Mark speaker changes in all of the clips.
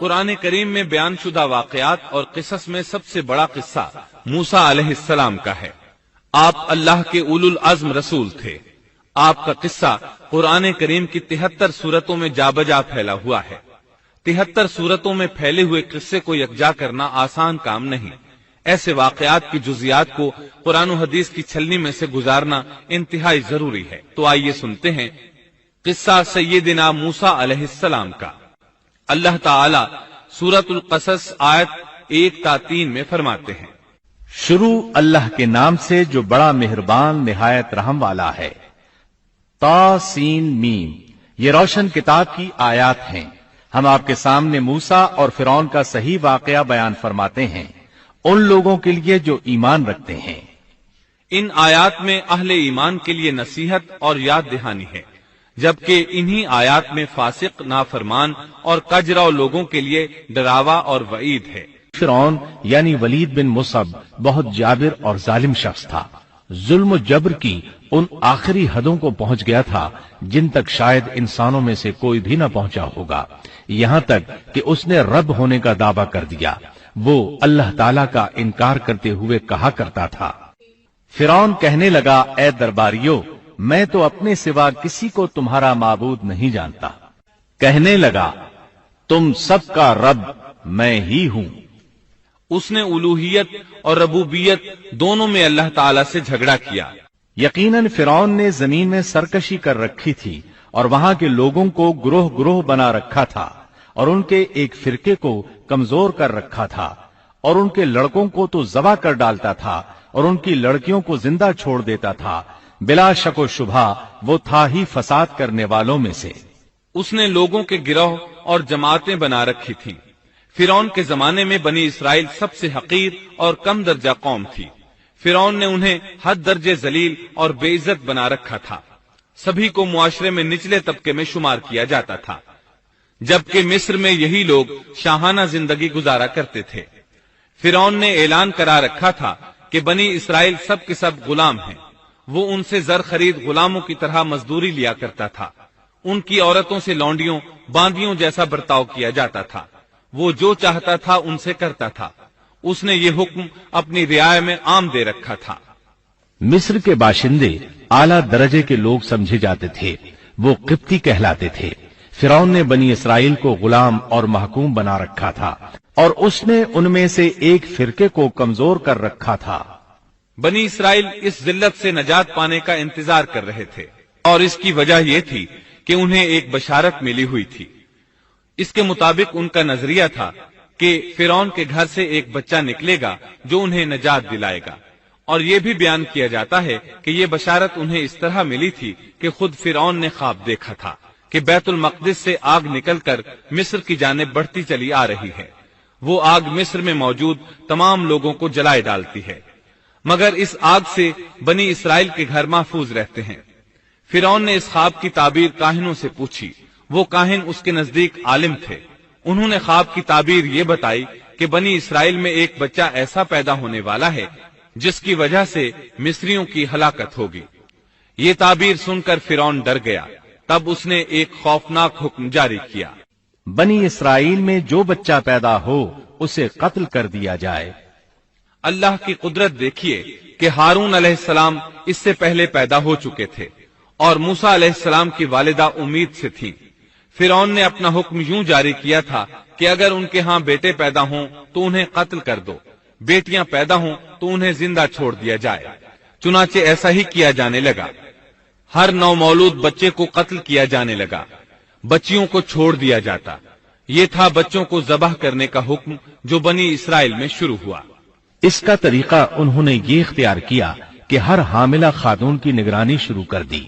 Speaker 1: قرآن کریم میں بیان شدہ واقعات اور قصص میں سب سے بڑا قصہ موسیٰ علیہ السلام کا ہے۔ آپ اللہ کے اولو العزم رسول تھے۔ آپ کا قصہ قرآن کریم کی 73 سورتوں میں جا بجا پھیلا ہوا ہے۔ 73 سورتوں میں پھیلے ہوئے قصے کو یکجا کرنا آسان کام نہیں۔ ایسے واقعات کی جزیات کو قرآن و حدیث کی چھلنی میں سے گزارنا انتہائی ضروری ہے۔ تو آئیے سنتے ہیں قصہ سیدنا موسیٰ علیہ السلام کا۔ اللہ تعالی سورۃ القصص آیت 1 تا 3 میں فرماتے ہیں،
Speaker 2: شروع اللہ کے نام سے جو بڑا مہربان نہایت رحم والا ہے۔ تا سین میم، یہ روشن کتاب کی آیات ہیں۔ ہم آپ کے سامنے موسیٰ اور فرعون کا صحیح واقعہ بیان فرماتے ہیں ان لوگوں کے لیے جو ایمان رکھتے ہیں۔
Speaker 1: ان آیات میں اہل ایمان کے لیے نصیحت اور یاد دہانی ہے، جبکہ انہی آیات میں فاسق، نافرمان اور کجراؤ لوگوں کے لیے ڈراوا اور وعید ہے۔
Speaker 2: فرعون یعنی ولید بن مصعب بہت جابر اور ظالم شخص تھا۔ ظلم و جبر کی ان آخری حدوں کو پہنچ گیا تھا جن تک شاید انسانوں میں سے کوئی بھی نہ پہنچا ہوگا، یہاں تک کہ اس نے رب ہونے کا دعویٰ کر دیا۔ وہ اللہ تعالیٰ کا انکار کرتے ہوئے کہا کرتا تھا۔ فرعون کہنے لگا، اے درباریو، میں تو اپنے سوا کسی کو تمہارا معبود نہیں جانتا۔ کہنے لگا، تم سب کا رب میں ہی ہوں۔
Speaker 1: اس نے الوہیت اور ربوبیت دونوں میں اللہ تعالی سے جھگڑا کیا۔
Speaker 2: یقیناً فرعون نے زمین میں سرکشی کر رکھی تھی اور وہاں کے لوگوں کو گروہ گروہ بنا رکھا تھا اور ان کے ایک فرقے کو کمزور کر رکھا تھا، اور ان کے لڑکوں کو تو ذبح کر ڈالتا تھا اور ان کی لڑکیوں کو زندہ چھوڑ دیتا تھا۔ بلا شک و شبہ وہ تھا ہی فساد کرنے والوں میں سے۔
Speaker 1: اس نے لوگوں کے گروہ اور جماعتیں بنا رکھی تھیں۔ فرعون کے زمانے میں بنی اسرائیل سب سے حقیر اور کم درجہ قوم تھی۔ فرعون نے انہیں حد درجے ذلیل اور بے عزت بنا رکھا تھا۔ سبھی کو معاشرے میں نچلے طبقے میں شمار کیا جاتا تھا، جبکہ مصر میں یہی لوگ شاہانہ زندگی گزارا کرتے تھے۔ فرعون نے اعلان کرا رکھا تھا کہ بنی اسرائیل سب کے سب غلام ہیں۔ وہ ان سے زر خرید غلاموں کی طرح مزدوری لیا کرتا تھا۔ ان کی عورتوں سے لونڈیوں باندیوں جیسا برتاؤ کیا جاتا تھا۔ وہ جو چاہتا تھا ان سے کرتا تھا۔ اس نے یہ حکم اپنی رعایا میں عام دے رکھا تھا۔
Speaker 2: مصر کے باشندے اعلیٰ درجے کے لوگ سمجھے جاتے تھے، وہ قبطی کہلاتے تھے۔ فرعون نے بنی اسرائیل کو غلام اور محکوم بنا رکھا تھا، اور اس نے ان میں سے ایک فرقے کو کمزور کر رکھا تھا۔
Speaker 1: بنی اسرائیل اس ذلت سے نجات پانے کا انتظار کر رہے تھے، اور اس کی وجہ یہ تھی کہ انہیں ایک بشارت ملی ہوئی تھی۔ اس کے مطابق ان کا نظریہ تھا کہ فرعون کے گھر سے ایک بچہ نکلے گا جو انہیں نجات دلائے گا، اور یہ بھی بیان کیا جاتا ہے کہ یہ بشارت انہیں اس طرح ملی تھی کہ خود فرعون نے خواب دیکھا تھا کہ بیت المقدس سے آگ نکل کر مصر کی جانب بڑھتی چلی آ رہی ہے۔ وہ آگ مصر میں موجود تمام لوگوں کو جلائے ڈالتی ہے، مگر اس آگ سے بنی اسرائیل کے گھر محفوظ رہتے ہیں۔ فرعون نے اس خواب کی تعبیر کاہنوں سے پوچھی۔ وہ کاہن اس کے نزدیک عالم تھے۔ انہوں نے خواب کی تعبیر یہ بتائی کہ بنی اسرائیل میں ایک بچہ ایسا پیدا ہونے والا ہے جس کی وجہ سے مصریوں کی ہلاکت ہوگی۔ یہ تعبیر سن کر فرعون ڈر گیا۔ تب اس نے ایک خوفناک حکم جاری کیا،
Speaker 2: بنی اسرائیل میں جو بچہ پیدا ہو اسے قتل کر دیا جائے۔
Speaker 1: اللہ کی قدرت دیکھیے کہ ہارون علیہ السلام اس سے پہلے پیدا ہو چکے تھے اور موسیٰ علیہ السلام کی والدہ امید سے تھی۔ فرعون نے اپنا حکم یوں جاری کیا تھا کہ اگر ان کے ہاں بیٹے پیدا ہوں تو انہیں قتل کر دو، بیٹیاں پیدا ہوں تو انہیں زندہ چھوڑ دیا جائے۔ چنانچہ ایسا ہی کیا جانے لگا۔ ہر نو مولود بچے کو قتل کیا جانے لگا، بچیوں کو چھوڑ دیا جاتا۔ یہ تھا بچوں کو ذبح کرنے کا حکم جو بنی اسرائیل میں شروع ہوا۔
Speaker 2: اس کا طریقہ انہوں نے یہ اختیار کیا کہ ہر حاملہ خاتون کی نگرانی شروع کر دی۔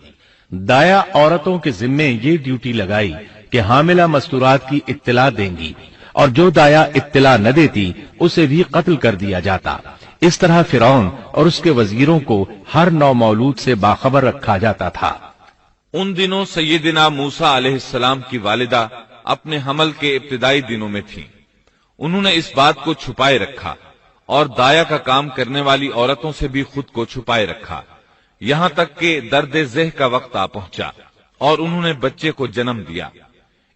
Speaker 2: دایا عورتوں کے ذمے یہ ڈیوٹی لگائی کہ حاملہ مستورات کی اطلاع دیں گی، اور جو دایا اطلاع نہ دیتی اسے بھی قتل کر دیا جاتا۔ اس طرح فرعون اور اس کے وزیروں کو ہر نو مولود سے باخبر رکھا جاتا تھا۔
Speaker 1: ان دنوں سیدنا موسیٰ علیہ السلام کی والدہ اپنے حمل کے ابتدائی دنوں میں تھیں۔ انہوں نے اس بات کو چھپائے رکھا اور دایا کا کام کرنے والی عورتوں سے بھی خود کو چھپائے رکھا، یہاں تک کہ درد ذہ کا وقت آ پہنچا اور انہوں نے بچے کو جنم دیا۔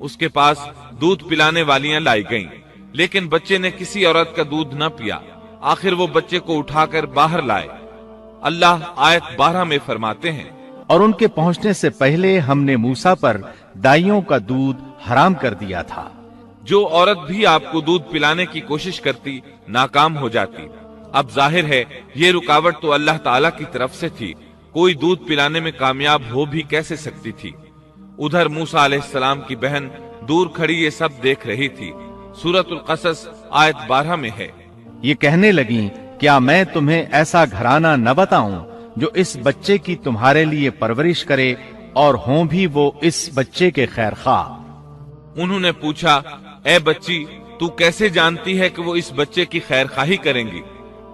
Speaker 1: اس کے پاس دودھ پلانے والیاں لائی گئیں، لیکن بچے نے کسی عورت کا دودھ نہ پیا۔ آخر وہ بچے کو اٹھا کر باہر لائے۔ اللہ آیت 12 میں فرماتے ہیں،
Speaker 2: اور ان کے پہنچنے سے پہلے ہم نے موسیٰ پر دائیوں کا دودھ حرام کر دیا تھا۔
Speaker 1: جو عورت بھی آپ کو دودھ پلانے کی کوشش کرتی ناکام ہو جاتی۔ اب ظاہر ہے یہ رکاوٹ تو اللہ تعالیٰ کی طرف سے تھی، کوئی دودھ پلانے میں کامیاب ہو بھی کیسے سکتی تھی۔ ادھر موسیٰ علیہ السلام کی بہن دور کھڑی یہ سب دیکھ رہی تھی۔ سورۃ القصص آیت 12 میں ہے،
Speaker 2: یہ کہنے لگیں، کیا میں تمہیں ایسا گھرانہ نہ بتاؤں جو اس بچے کی تمہارے لیے پرورش کرے اور ہوں بھی وہ اس بچے کے خیر خواہ۔
Speaker 1: انہوں نے پوچھا، اے بچی تو کیسے جانتی ہے کہ وہ اس بچے کی خیر خواہی کریں گی؟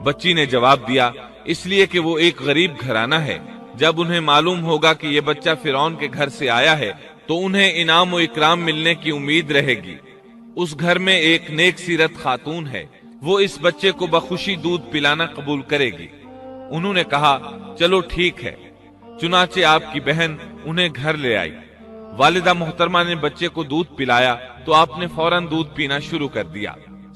Speaker 1: بچی نے جواب دیا، اس لیے کہ وہ ایک غریب گھرانہ ہے۔ جب انہیں معلوم ہوگا کہ یہ بچہ فرعون کے گھر سے آیا ہے تو انہیں انعام و اکرام ملنے کی امید رہے گی۔ اس گھر میں ایک نیک سیرت خاتون ہے، وہ اس بچے کو بخوشی دودھ پلانا قبول کرے گی۔ انہوں نے کہا، چلو ٹھیک ہے۔ چنانچہ آپ کی بہن انہیں گھر لے آئی۔ والدہ محترمہ نے بچے کو دودھ پلایا تو آپ نے فوراً دودھ پینا شروع کر دیا۔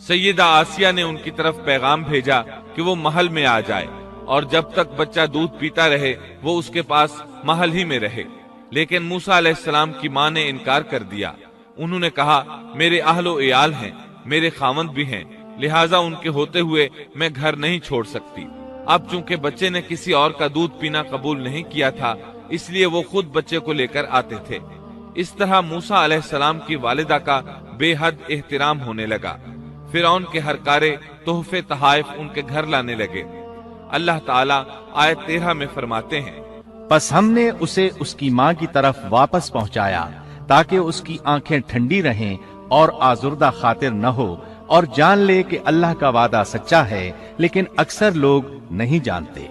Speaker 1: سیدہ آسیہ نے ان کی طرف پیغام بھیجا کہ وہ محل میں آ جائے اور جب تک بچہ دودھ پیتا رہے وہ اس کے پاس محل ہی میں رہے، لیکن موسیٰ علیہ السلام کی ماں نے انکار کر دیا۔ انہوں نے کہا، میرے اہل و عیال ہیں، میرے خاوند بھی ہیں، لہٰذا ان کے ہوتے ہوئے میں گھر نہیں چھوڑ سکتی۔ اب چونکہ بچے نے کسی اور کا دودھ پینا قبول نہیں کیا تھا، اس لیے وہ خود بچے کو لے کر آتے تھے۔ اس طرح موسیٰ علیہ السلام کی والدہ کا بے حد احترام ہونے لگا۔ فرعون کے ہر کارے تحفے تحائف ان کے گھر لانے لگے۔ اللہ تعالیٰ آیت 13 میں فرماتے ہیں،
Speaker 2: پس ہم نے اسے اس کی ماں کی طرف واپس پہنچایا تاکہ اس کی آنکھیں ٹھنڈی رہیں اور آزردہ خاطر نہ ہو، اور جان لے کہ اللہ کا وعدہ سچا ہے، لیکن اکثر لوگ نہیں جانتے۔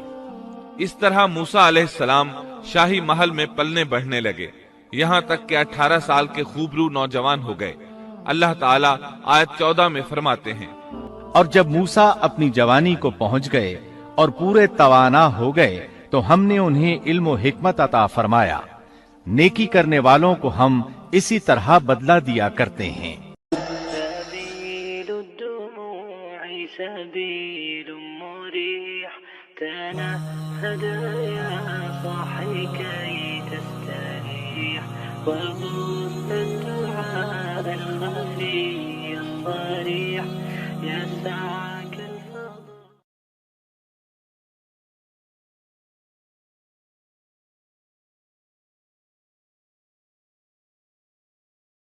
Speaker 1: اس طرح موسیٰ علیہ السلام شاہی محل میں پلنے بڑھنے لگے، یہاں تک کہ 18 سال کے خوبرو نوجوان ہو گئے۔ اللہ تعالیٰ آیت 14 میں فرماتے ہیں،
Speaker 2: اور جب موسیٰ اپنی جوانی کو پہنچ گئے اور پورے توانا ہو گئے تو ہم نے انہیں علم و حکمت عطا فرمایا۔ نیکی کرنے والوں کو ہم اسی طرح بدلہ دیا کرتے ہیں۔
Speaker 3: سبيل مريح تنهد يا صاحي كي تستريح وغص الدعاء الخفي الصريح يسعى